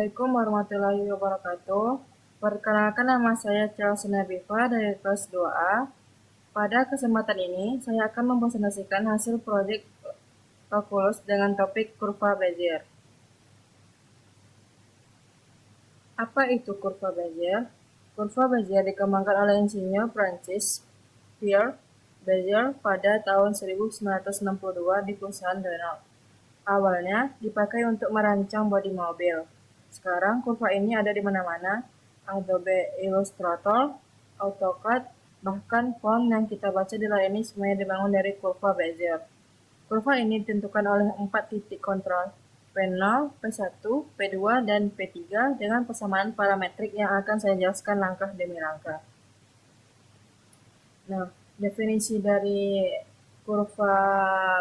Assalamualaikum warahmatullahi wabarakatuh. Perkenalkan, nama saya Chelsea Nabifa dari kelas 2A. Pada kesempatan ini, saya akan mempresentasikan hasil proyek kalkulus dengan topik kurva Bezier. Apa itu kurva Bezier? Kurva Bezier dikembangkan oleh insinyur Francis Pierre Bezier pada tahun 1962 di perusahaan Renault. Awalnya dipakai untuk merancang bodi mobil. Sekarang kurva ini ada di mana-mana, Adobe Illustrator, AutoCAD, bahkan font yang kita baca di layar ini semuanya dibangun dari kurva Bezier. Kurva ini ditentukan oleh 4 titik kontrol, P0, P1, P2, dan P3 dengan persamaan parametrik yang akan saya jelaskan langkah demi langkah. Nah, definisi dari kurva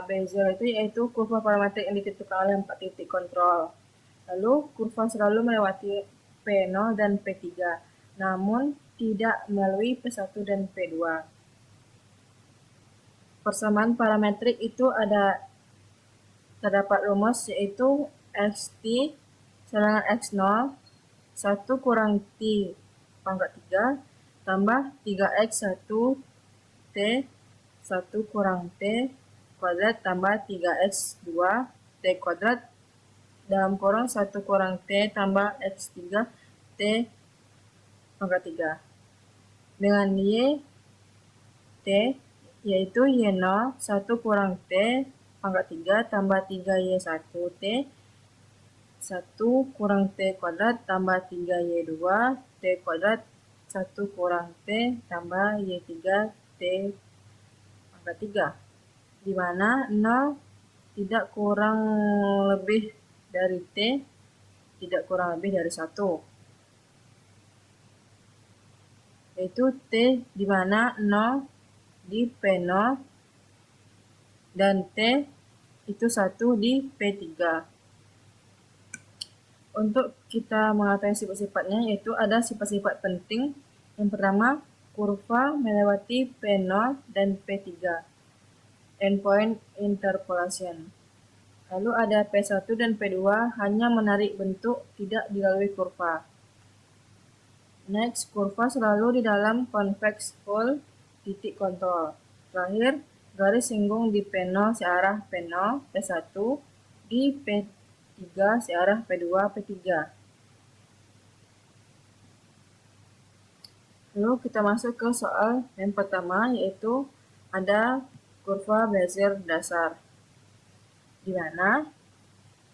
Bezier itu yaitu kurva parametrik yang ditentukan oleh 4 titik kontrol. Lalu, kurva selalu melewati P0 dan P3, namun tidak melalui P1 dan P2. Persamaan parametrik itu terdapat rumus yaitu Xt serangan X0 1 kurang T pangkat 3 tambah 3X1 T 1 kurang T kuadrat tambah 3X2 T kuadrat dalam kurung 1 kurang T tambah X3 T pangkat 3 dengan Y T yaitu Y0 1 kurang T pangkat 3 tambah 3Y1 T 1 kurang T kuadrat tambah 3Y2 T kuadrat 1 kurang T tambah Y3 T pangkat 3, di mana 0 tidak kurang lebih dari T, tidak kurang lebih dari 1. Yaitu T di mana 0 di P0 dan T itu 1 di P3. Untuk kita mengetahui sifat-sifatnya, yaitu ada sifat-sifat penting. Yang pertama, kurva melewati P0 dan P3, endpoint interpolation. Lalu ada P1 dan P2 hanya menarik bentuk, tidak dilalui kurva. Next, kurva selalu di dalam convex hull titik kontrol. Terakhir, garis singgung di P0 searah P0, P1, di P3 searah P2, P3. Lalu kita masuk ke soal yang pertama, yaitu ada kurva Bezier dasar. Di mana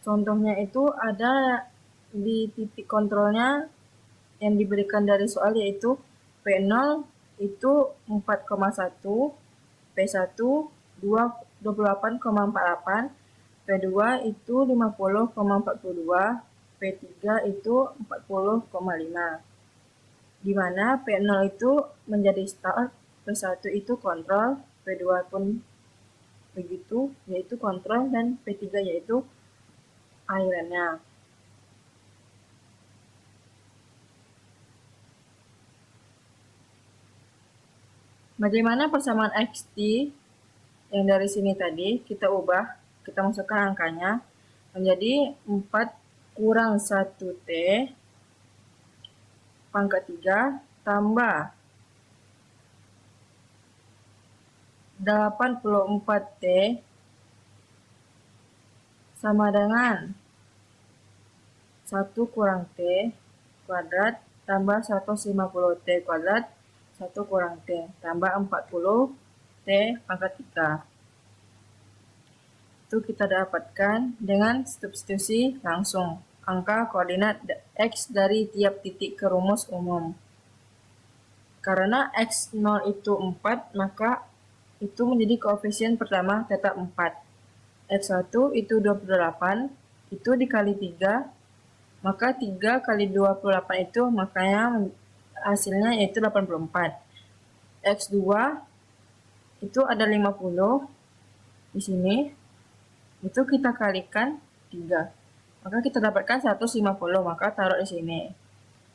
contohnya itu ada di titik kontrolnya yang diberikan dari soal, yaitu P0 itu 4,1, P1 28,48, P2 itu 50,42, P3 itu 40,5. Di mana P0 itu menjadi start, P1 itu kontrol, P2 pun begitu, yaitu kontrol, dan P3 yaitu airannya. Bagaimana persamaan Xt yang dari sini tadi kita ubah, kita masukkan angkanya menjadi 4 kurang 1 T pangkat 3 tambah 84 T sama dengan 1 kurang T kuadrat tambah 150 T kuadrat 1 kurang T tambah 40 T pangkat 3. Itu kita dapatkan dengan substitusi langsung angka koordinat X dari tiap titik ke rumus umum. Karena X0 itu 4, maka itu menjadi koefisien pertama tetap 4. X1 itu 28, itu dikali 3, maka 3 kali 28 itu makanya hasilnya yaitu 84. X2 itu ada 50 di sini, itu kita kalikan 3, maka kita dapatkan 150, maka taruh di sini.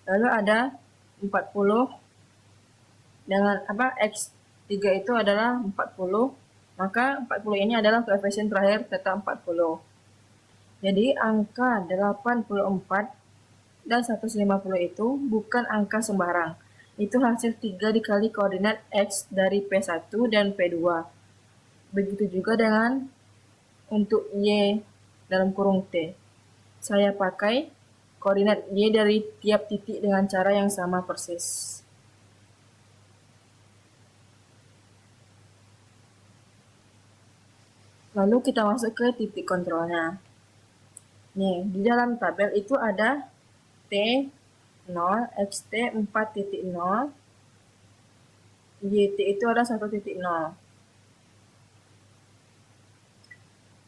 Lalu ada 40 dengan X3 itu adalah 40, maka 40 ini adalah koefisien terakhir tetap 40. Jadi angka 84 dan 150 itu bukan angka sembarang. Itu hasil 3 dikali koordinat X dari P1 dan P2. Begitu juga dengan untuk Y dalam kurung T. Saya pakai koordinat Y dari tiap titik dengan cara yang sama persis. Lalu kita masuk ke titik kontrolnya. Nih, di dalam tabel itu ada T0, XT 4.0, YT itu ada 1.0.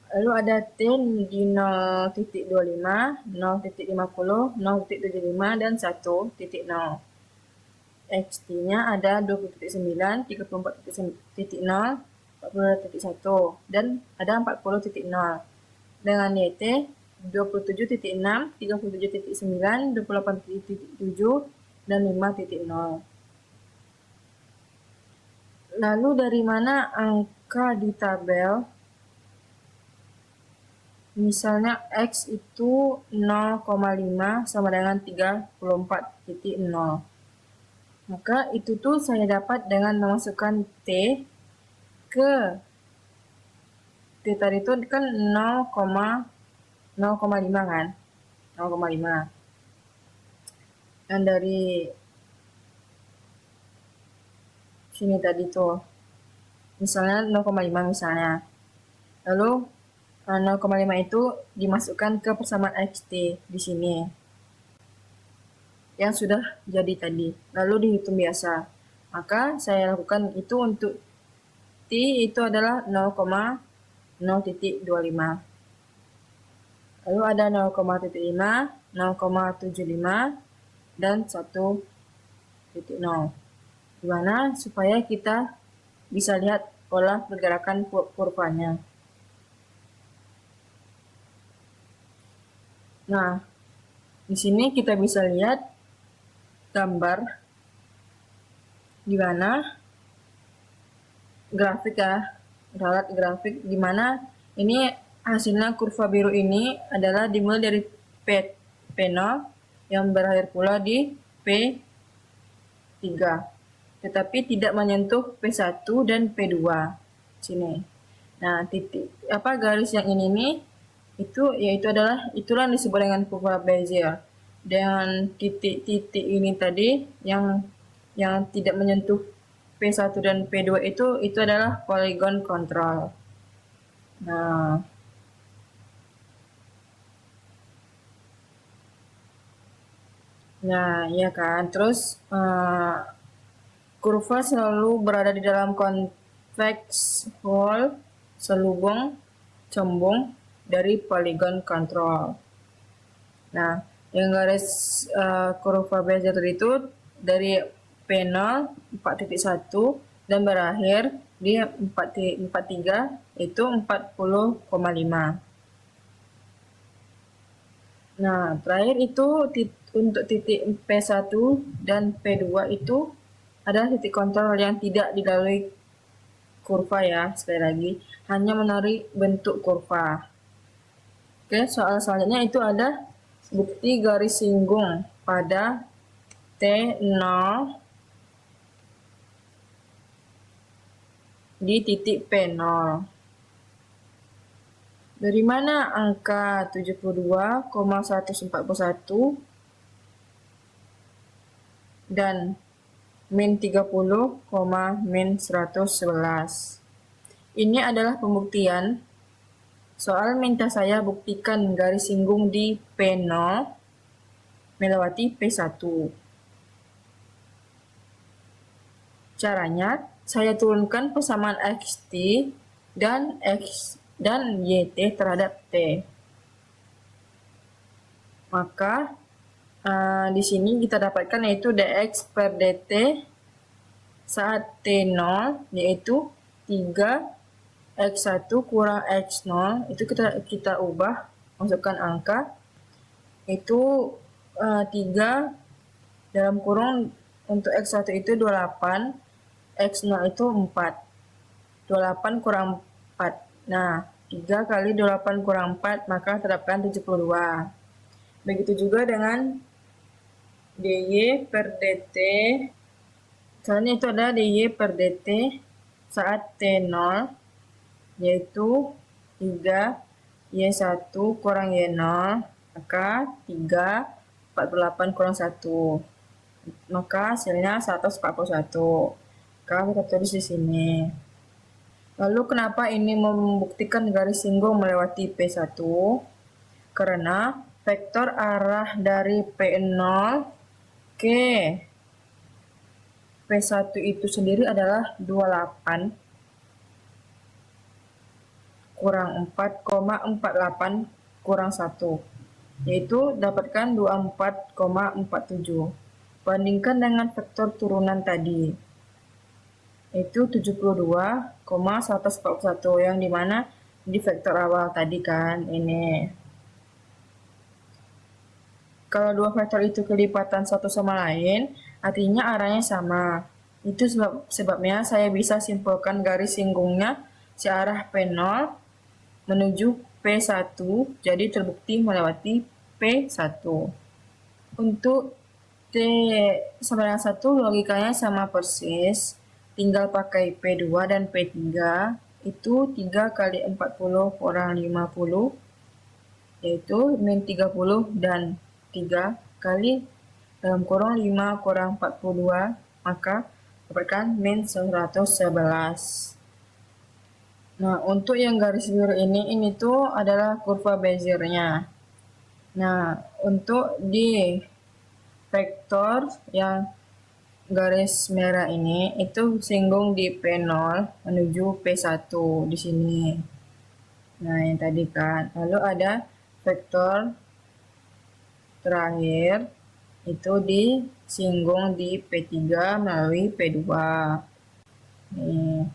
Lalu ada T di 0.25, 0.50, 0.75, dan 1.0. XT-nya ada 20.9, 34.0, 40.1, dan ada 40.0. Dengan YT 27.6, 37.9, 28.7, dan 5.0. Lalu dari mana angka di tabel? Misalnya X itu 0,5 sama dengan 34.0. Maka itu tuh saya dapat dengan memasukkan T ke T tadi itu kan 0,5 kan? 0,5. Dan dari sini tadi tuh misalnya 0,5 misalnya. Lalu 0,5 itu dimasukkan ke persamaan XT di sini yang sudah jadi tadi, lalu dihitung biasa. Maka saya lakukan itu untuk T itu adalah 0,0.25. Lalu ada 0,5, 0,75, dan 1.0. Gimana supaya kita bisa lihat pola pergerakan kurvanya. Nah, di sini kita bisa lihat gambar di mana grafik ya, grafik di mana ini hasilnya kurva biru ini adalah dimulai dari P0 yang berakhir pula di P3, tetapi tidak menyentuh P1 dan P2 sini. Nah, garis yang ini nih itulah yang disebut dengan kurva Bezier. Dengan titik-titik ini tadi yang tidak menyentuh P1 dan P2 itu adalah polygon control. Nah, ya kan. Terus kurva selalu berada di dalam convex hole selubung cembung dari polygon control. Nah, yang garis kurva Bezier itu dari P0 4.1 dan berakhir di 43 itu 40,5. Nah, terakhir itu untuk titik P1 dan P2 itu adalah titik kontrol yang tidak dilalui kurva ya, sekali lagi, hanya menarik bentuk kurva. Oke, soal selanjutnya itu ada bukti garis singgung pada T0 di titik P0. Dari mana angka 72,141 dan min 30, min 111? Ini adalah pembuktian. Soal minta saya buktikan garis singgung di P0 melewati P1. Caranya, saya turunkan persamaan XT dan X dan YT terhadap T. Maka di sini kita dapatkan yaitu dx per dt saat T0 yaitu 3x1 kurang x0, itu kita ubah, masukkan angka, itu 3 dalam kurung untuk x1 itu 28, x0 itu 4. 28 kurang 4. Nah, 3 kali 28 kurang 4 maka terdapat 72. Begitu juga dengan dy per dt, misalnya itu adalah dy per dt saat t0, yaitu 3 y1 kurang y0, maka 3 48 kurang 1, maka hasilnya 141. Maka kita tulis di sini. Lalu kenapa ini membuktikan garis singgung melewati P1? Karena vektor arah dari P0 ke P1 itu sendiri adalah 28 kurang 4,48 kurang 1, yaitu dapatkan 24,47. Bandingkan dengan vektor turunan tadi, itu 72,141, yang dimana di vektor awal tadi kan ini. Kalau dua vektor itu kelipatan satu sama lain, artinya arahnya sama. Itu sebabnya saya bisa simpulkan garis singgungnya searah P0 menuju P1, jadi terbukti melewati P1. Untuk T sama dengan 1 logikanya sama persis, tinggal pakai P2 dan P3, itu 3 kali 40 kurang 50, yaitu min 30, dan 3 kali dalam kurung 5 kurang 42, maka dapatkan min 111. Nah, untuk yang garis biru ini tuh adalah kurva Bezier-nya. Nah, untuk di vektor yang garis merah ini itu singgung di P0 menuju P1 di sini. Nah, yang tadi kan. Lalu ada vektor terakhir itu disinggung di P3 melalui P2. Nih.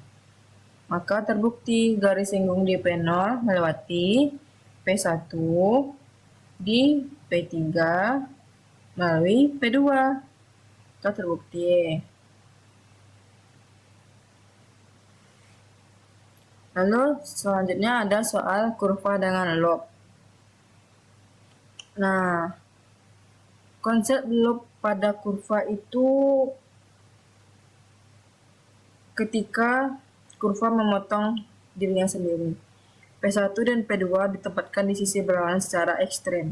Maka terbukti garis singgung di P0 melewati P1 di P3 melalui P2. Maka terbukti. Lalu selanjutnya ada soal kurva dengan lob. Nah, konsep lob pada kurva itu ketika kurva memotong dirinya sendiri. P1 dan P2 ditempatkan di sisi berlawanan secara ekstrem.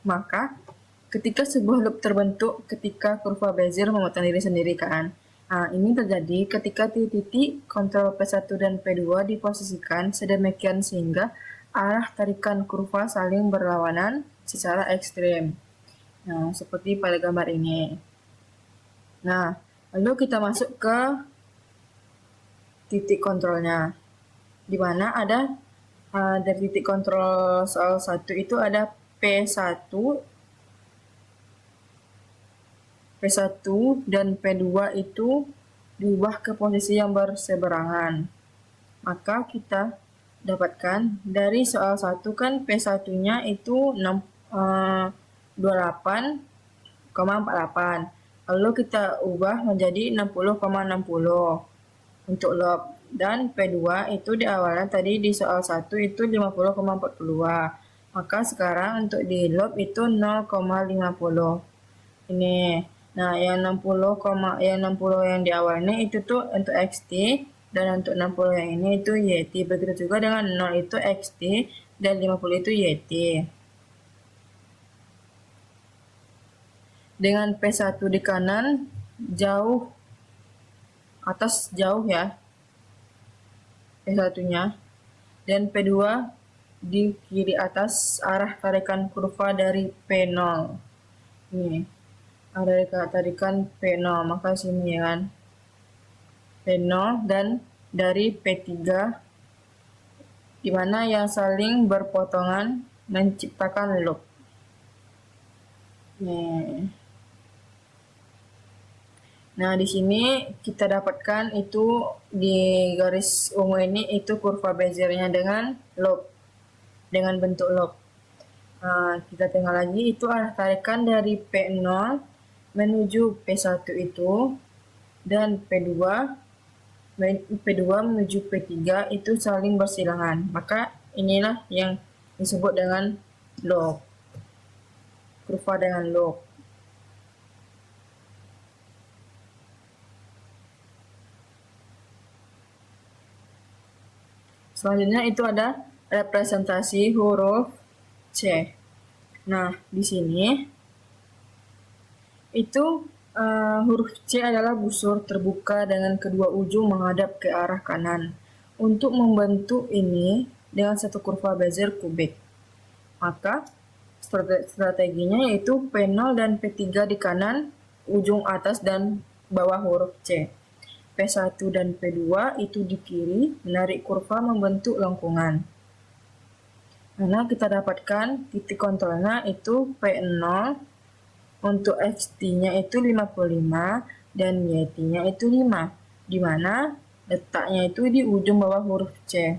Maka, ketika sebuah loop terbentuk ketika kurva Bezier memotong diri sendiri kan. Nah, ini terjadi ketika titik kontrol P1 dan P2 diposisikan sedemikian sehingga arah tarikan kurva saling berlawanan secara ekstrem. Nah, seperti pada gambar ini. Nah, lalu kita masuk ke titik kontrolnya, di mana ada dari titik kontrol soal 1 itu ada P1 dan P2 itu diubah ke posisi yang berseberangan. Maka kita dapatkan dari soal 1 kan P1-nya itu 28,48. Lalu kita ubah menjadi 60,60 untuk lob, dan P2 itu di awalnya tadi di soal 1 itu 50,40. Maka sekarang untuk di lob itu 0,50 ini. Nah, yang 60 yang di awalnya itu tuh untuk xt, dan untuk 60 yang ini itu yt. Begitu juga dengan 0 itu xt dan 50 itu yt. Dengan P1 di kanan jauh atas jauh ya P1-nya, dan P2 di kiri atas arah tarikan kurva dari P0. Ini arah tarikan P0, maka sini ya kan P0 dan dari P3, di mana yang saling berpotongan menciptakan loop. Nih. Nah, di sini kita dapatkan itu di garis ungu ini itu kurva Bezier-nya dengan loop, dengan bentuk loop. Nah, kita tengok lagi itu arah tarikan dari P0 menuju P1 itu, dan P2 menuju P3 itu saling bersilangan. Maka inilah yang disebut dengan loop. kurva dengan log. Selanjutnya itu ada representasi huruf C. Nah, di sini itu huruf C adalah busur terbuka dengan kedua ujung menghadap ke arah kanan. Untuk membentuk ini dengan satu kurva Bezier kubik, maka strateginya yaitu P0 dan P3 di kanan ujung atas dan bawah huruf C. P1 dan P2 itu di kiri, menarik kurva membentuk lengkungan. Karena kita dapatkan titik kontrolnya itu P0, untuk XT-nya itu 55 dan YT-nya itu 5, di mana letaknya itu di ujung bawah huruf C.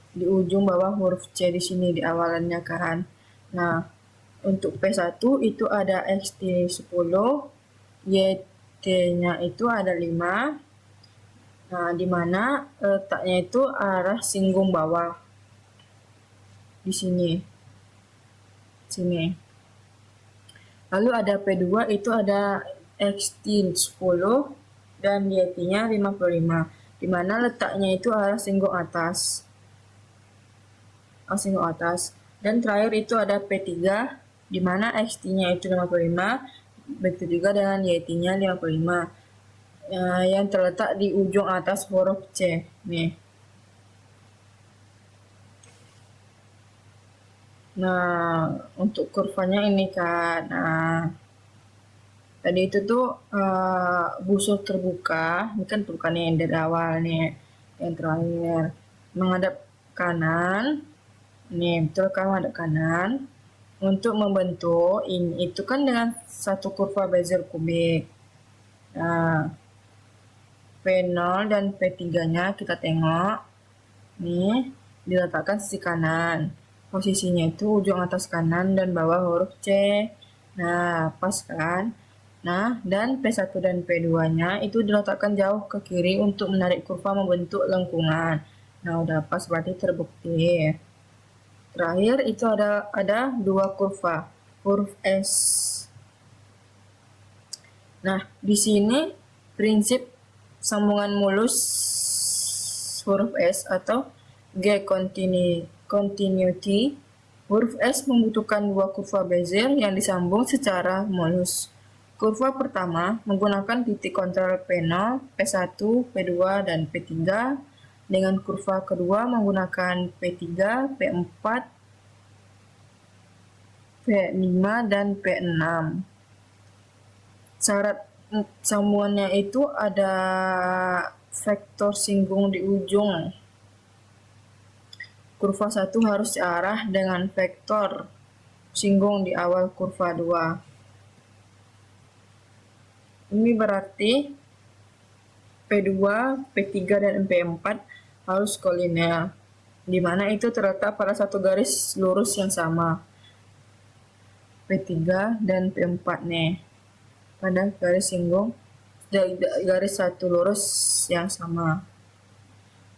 Di ujung bawah huruf C di sini di awalannya kan. Nah, untuk P1 itu ada XT 10, YT-nya itu ada 5. Nah, di mana letaknya itu arah singgung bawah. Di sini. Sini. Lalu ada P2 itu ada XT 10 dan YT-nya 55, di mana letaknya itu arah singgung atas. Singgung atas. Dan terakhir itu ada P3, di mana XT-nya itu 55, begitu juga dengan YT-nya 55, yang terletak di ujung atas huruf C. Nih. Nah, untuk kurvanya ini kan. Nah, tadi itu tuh busur terbuka, ini kan bukannya yang dari awal nih, yang terakhir menghadap kanan. Nih, betul kan menghadap kanan. Untuk membentuk ini itu kan dengan satu kurva Bezier kubik. Nah, P0 dan P3-nya kita tengok. Nih, diletakkan sisi kanan. Posisinya itu ujung atas kanan dan bawah huruf C. Nah, pas kan? Nah, dan P1 dan P2-nya itu diletakkan jauh ke kiri untuk menarik kurva membentuk lengkungan. Nah, udah pas berarti terbukti. Terakhir itu ada dua kurva huruf S. Nah, di sini prinsip sambungan mulus huruf S atau G continuity, huruf S membutuhkan dua kurva Bezier yang disambung secara mulus. Kurva pertama menggunakan titik kontrol P0, P1, P2, dan P3, dengan kurva kedua menggunakan P3, P4, P5, dan P6. Syarat sambungannya itu ada vektor singgung di ujung. Kurva 1 harus searah dengan vektor singgung di awal kurva 2. Ini berarti P2, P3, dan P4 harus koliner, di mana itu terletak pada satu garis lurus yang sama. P3 dan P4 nih, pada garis singgung, garis satu lurus yang sama,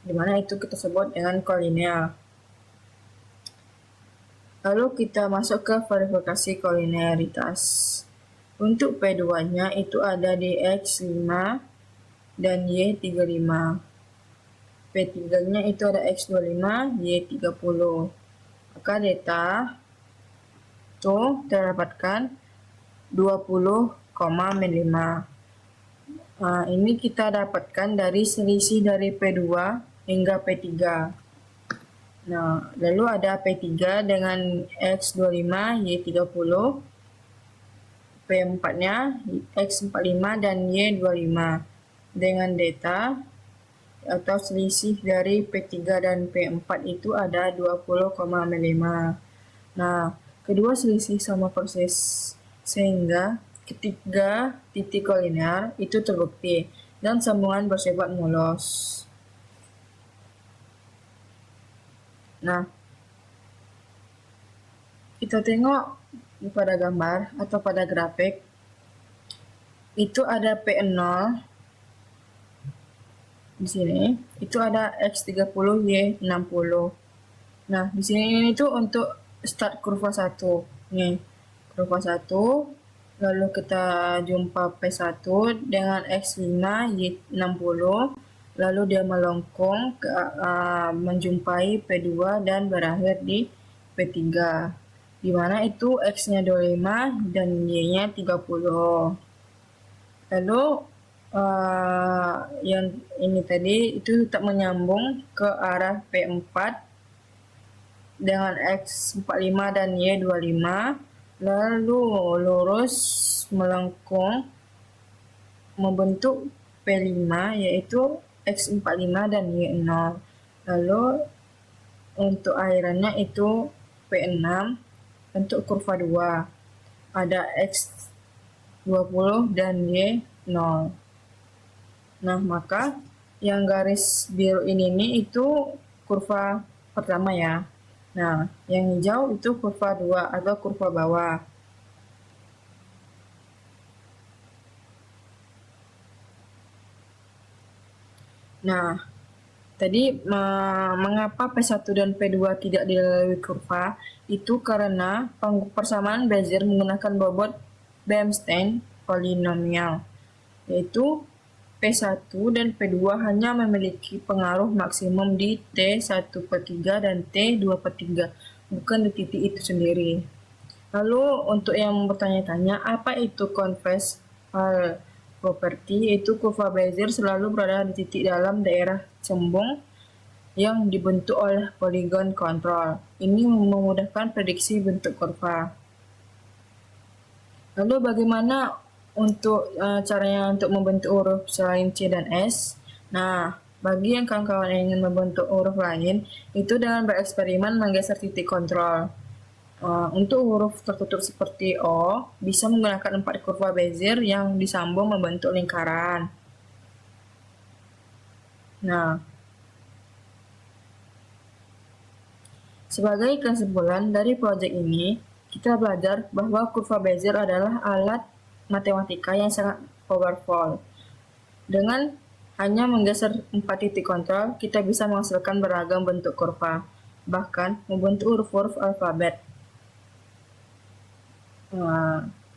di mana itu kita sebut dengan koliner. Lalu kita masuk ke verifikasi kolinearitas. Untuk P2-nya itu ada di X5 dan Y35. P3-nya itu ada X25, Y30. Maka data itu terdapatkan 20,5. Nah, ini kita dapatkan dari selisih dari P2 hingga P3. Nah, lalu ada P3 dengan X25, Y30, P4-nya X45 dan Y25, dengan data atau selisih dari P3 dan P4 itu ada 20,5. Nah, kedua selisih sama persis, sehingga ketiga titik koliner itu terbukti dan sambungan bersifat mulus. Nah, kita tengok pada gambar atau pada grafik, itu ada P0 di sini, itu ada X30, Y60. Nah, di sini itu untuk start kurva 1. Nih, kurva 1, lalu kita jumpa P1 dengan X5, Y60, lalu dia melengkung menjumpai P2 dan berakhir di P3, di mana itu X-nya 25 dan Y-nya 30. Lalu yang ini tadi itu tetap menyambung ke arah P4 dengan X45 dan Y25, lalu lurus melengkung membentuk P5 yaitu X45 dan Y0. Lalu untuk akhirannya itu P6 bentuk kurva 2, ada X20 dan Y0. Nah, maka yang garis biru ini nih itu kurva pertama ya. Nah, yang hijau itu kurva 2 atau kurva bawah. Nah, tadi mengapa P1 dan P2 tidak dilalui kurva? Itu karena persamaan Bezier menggunakan bobot Bernstein polinomial, yaitu P1 dan P2 hanya memiliki pengaruh maksimum di T1/3 dan T2/3, bukan di titik itu sendiri. Lalu untuk yang bertanya-tanya, apa itu converse Hall property? Yaitu kurva Bezier selalu berada di titik dalam daerah cembung yang dibentuk oleh poligon kontrol. Ini memudahkan prediksi bentuk kurva. Lalu bagaimana untuk caranya untuk membentuk huruf selain C dan S? Nah, bagi yang kawan-kawan ingin membentuk huruf lain, itu dengan bereksperimen menggeser titik kontrol. Untuk huruf tertutup seperti O, bisa menggunakan 4 kurva Bezier yang disambung membentuk lingkaran. Nah, sebagai kesimpulan dari proyek ini, kita belajar bahwa kurva Bezier adalah alat matematika yang sangat powerful. Dengan hanya menggeser 4 titik kontrol, kita bisa menghasilkan beragam bentuk kurva, bahkan membentuk huruf-huruf alfabet.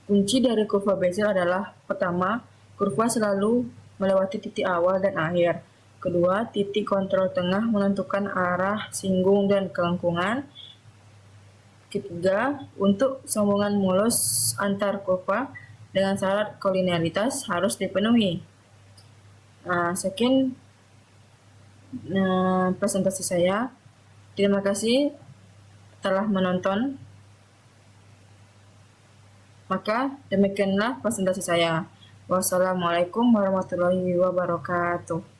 Kunci dari kurva Bezier adalah: pertama, kurva selalu melewati titik awal dan akhir. Kedua, titik kontrol tengah menentukan arah singgung dan kelengkungan. Ketiga, untuk sambungan mulus antar kurva dengan syarat kolineritas harus dipenuhi. Sekian presentasi saya. Terima kasih telah menonton. Maka demikianlah presentasi saya. Wassalamualaikum warahmatullahi wabarakatuh.